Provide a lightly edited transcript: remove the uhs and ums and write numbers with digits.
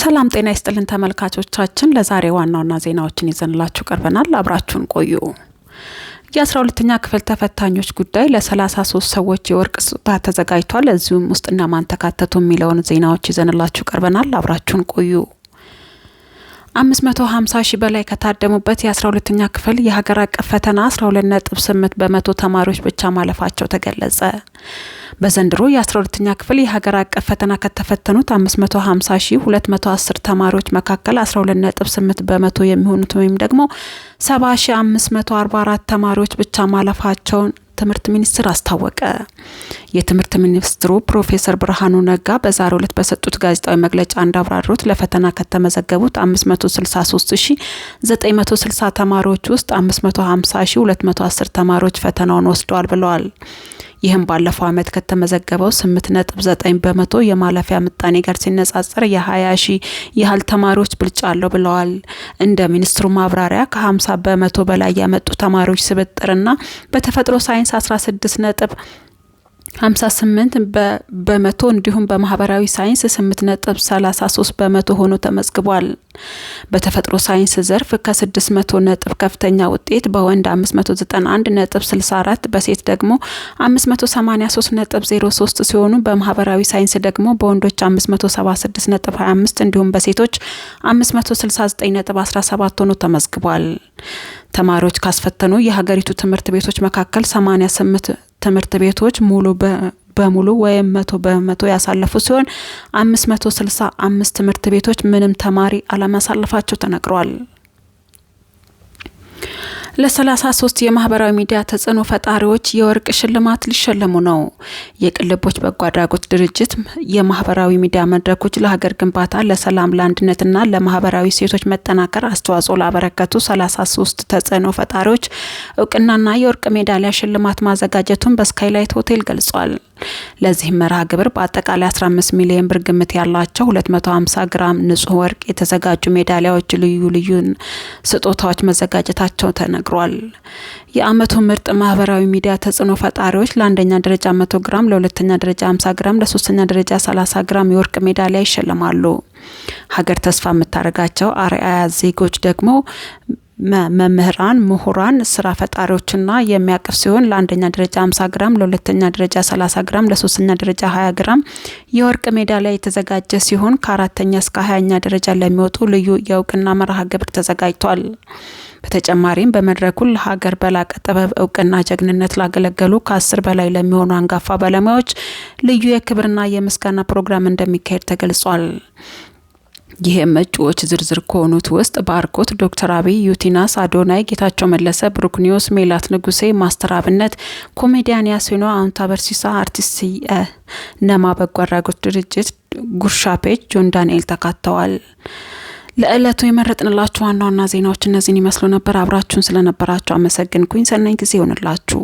ሰላም ጤና ይስጥልን ተመልካቾቻችን ለዛሬ ዋናውና ዜናዎችን ይዘንላችሁ ቀርበናል። አብራችሁን ቆዩ። የ12ኛ ክፍል ተፈታኞች ጉዳይ ለ33 ሰዎች የወርቅ ስጦታ ተዘጋጅቷል። እዚሁም ውስጥ እነማን ተካተቱ የሚለውን ዜናዎች ይዘንላችሁ ቀርበናል። አብራችሁን ቆዩ። 550 ሺህ በላይ ከታደሙበት የ12ኛ ክፍል የሀገር አቀፍ ፈተና 12.8 በመቶ ተማሪዎች ብቻ ማለፋቸው ተገለጸ። በዘንድሮ የ12ኛ ክፍል የሀገር አቀፍ ፈተና ከተፈተኑት 550,210 ተማሪዎች መካከል 12.8 በመቶ የሚሆኑት ወይም ደግሞ 70,544 ተማሪዎች ብቻ ማለፋቸውን ትምህርት ሚኒስቴር አስታወቀ። የትምህርት ሚኒስትሩ ፕሮፌሰር ብርሃኑ ነጋ በዛሬው ዕለት በሰጡት ጋዜጣዊ መግለጫ እንዳብራሩት ለፈተና ከተመዘገቡት 563,960 ተማሪዎች ውስጥ 550,210 ተማሪዎች ፈተናውን ወስደዋል ብለዋል። ይህም ባለፈው ዓመት ከተመዘገበው 8.9 በመቶ የማለፊያ ምጣኔ ጋር ሲነጻጸር የ20 ሺህ ያህል ተማሪዎች ብልጫ አለው ብለዋል። እንደ ሚኒስትሩ ማብራሪያ ከ50 በመቶ በላይ ያመጡ ተማሪዎች ስብጥርና በተፈጥሮ ሳይንስ 16.58 በመቶ እንዲሁም በማህበራዊ ሳይንስ 8.33 በመቶ ሆኖ ተመዝግቧል። በተፈጥሮ ሳይንስ ዘርፍ ከ600 ነጥብ ከፍተኛ ውጤት በወንድ 591.64 በሴት ደግሞ 583.03 ሲሆኑ በማህበራዊ ሳይንስ ደግሞ በወንዶች 576.25 እንዲሁም በሴቶች 569.17 ሆኖ ተመዝግቧል። ተማሪዎች ካስፈተኑ የሀገሪቱ ትምህርት ቤቶች መካከል 88 ትምህርት ቤቶች ሙሉ በሙሉ ወይም 100 በመቶ ያሳለፉ ሲሆን 565 ትምህርት ቤቶች ምንም ተማሪ አለማሳለፋቸው ተነግሯል። ለ33 የማህበራዊ ሚዲያ ተጽዕኖ ፈጣሪዎች የወርቅ ሽልማት ሊሸለሙ ነው። የቅልቦች በጎ አድራጎት ድርጅት የማህበራዊ ሚዲያ መድረኮች ለሀገር ግንባታ፣ ለሰላም፣ ለአንድነትና ለማህበራዊ ሴቶች መጠናከር አስተዋጽኦ ላበረከቱ 33 ተጽዕኖ ፈጣሪዎች እውቅናና የወርቅ ሜዳሊያ ሽልማት ማዘጋጀቱን በስካይላይት ሆቴል ገልጿል። ለዚህ መርሃ ግብር በአጠቃላይ 15 ሚሊዮን ብር ግምት ያላቸው 250 ግራም ንጹህ ወርቅ የተዘጋጁ ሜዳሊያዎች፣ ልዩ ልዩ ስጦታዎች መዘጋጀታቸው ተነግሯል። የአመቱ ምርጥ ማህበራዊ ሚዲያ ተጽዕኖ ፈጣሪዎች ለአንደኛ ደረጃ 100 ግራም፣ ለሁለተኛ ደረጃ 50 ግራም፣ ለሶስተኛ ደረጃ 30 ግራም የወርቅ ሜዳሊያ ይሸለማሉ። ሀገር ተስፋ የምታደርጋቸው አርአያ ዜጎች ደግሞ መምህራን፣ ምሁራን፣ ስራ ፈጣሪዎችና የሚያቅፍ ሲሆን ለአንደኛ ደረጃ 50 ግራም፣ ለሁለተኛ ደረጃ 30 ግራም፣ ለሶስተኛ ደረጃ 20 ግራም የወርቅ ሜዳሊያ የተዘጋጀ ሲሆን ከአራተኛ እስከ 20ኛ ደረጃ ለሚወጡ ልዩ የእውቅና መርሃ ግብር ተዘጋጅቷል። በተጨማሪም በመድረኩ ለሀገር በላቀ ጥበብ እውቅና ጀግንነት ላገለገሉ ከ10 በላይ ለሚሆኑ አንጋፋ ባለሙያዎች ልዩ የክብርና የምስጋና ፕሮግራም እንደሚካሄድ ተገልጿል። ይህም እጩዎች ዝርዝር ከሆኑት ውስጥ ባርኮት፣ ዶክተር አብይ፣ ዩቲናስ አዶናይ፣ ጌታቸው መለሰ፣ ብሩክ ኒውስ፣ ሜላት ንጉሴ፣ ማስተር አብነት፣ ኮሜዲያን ያሲኖ፣ አውንታ በርሲሳ፣ አርቲስት ነማ በጎ አድራጎት ድርጅት፣ ጉርሻ ፔጅ፣ ጆን ዳንኤል ተካተዋል። ለዕለቱ የመረጥንላችሁ ዋና ዋና ዜናዎች እነዚህን ይመስሉ ነበር። አብራችሁን ስለነበራችሁ አመሰግንኩኝ። ሰናይ ጊዜ ይሆንላችሁ።